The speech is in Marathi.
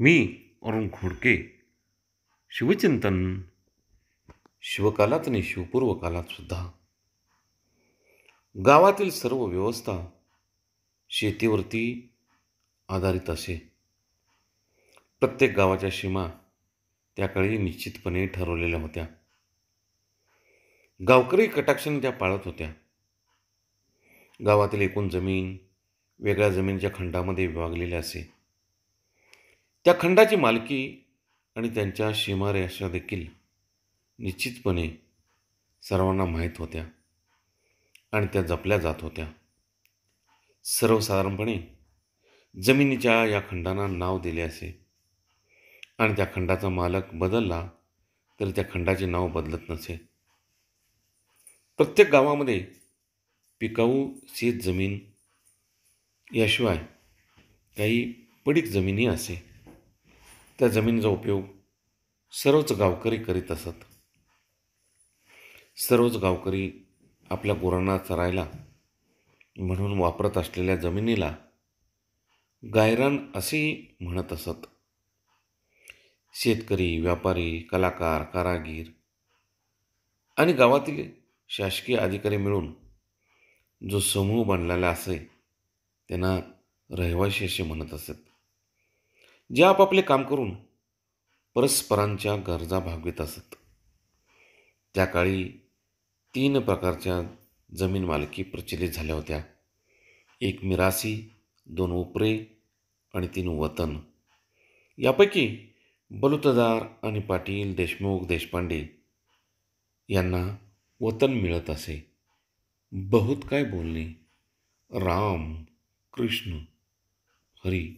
मी अरुण खोडके. शिवचिंतन. शिवकालात आणि शिवपूर्व कालात सुद्धा गावातील सर्व व्यवस्था शेतीवरती आधारित असे. प्रत्येक गावाच्या सीमा त्याकाळी निश्चितपणे ठरवलेल्या होत्या. गावकरी कटाक्षाने त्या पाळत होत्या. गावातील एकूण जमीन वेगळ्या जमिनीच्या खंडामध्ये विभागलेल्या असे. त्या खंडाची मालकी आणि त्यांच्या सीमारेषा देखील निश्चितपणे सर्वांना माहीत होत्या आणि त्या जपल्या जात होत्या. सर्वसाधारणपणे जमिनीच्या या खंडांना नाव दिले असे आणि त्या खंडाचा मालक बदलला तरी त्या खंडाचे नाव बदलत नसे. प्रत्येक गावामध्ये पिकाऊ शेत जमीन याशिवाय काही पडीक जमिनी असे. त्या जमिनीचा उपयोग सर्वच गावकरी करीत असत. सर्वच गावकरी आपल्या गुरांना चरायला म्हणून वापरत असलेल्या जमिनीला गायरान असेही म्हणत असत. शेतकरी, व्यापारी, कलाकार, कारागीर आणि गावातील शासकीय अधिकारी मिळून जो समूह बनलेला असे त्यांना रहिवासी असे म्हणत असत, जे आपापले काम करून परस्परांच्या गरजा भागवित असत. त्या काळी 3 प्रकारच्या जमीन मालकी प्रचलित झाल्या होत्या. 1 मिरासी, 2 उपरे आणि 3 वतन. यापैकी बलुतेदार आणि पाटील, देशमुख, देशपांडे यांना वतन मिळत असे. बहुत काय बोलणे. राम, कृष्ण, हरी.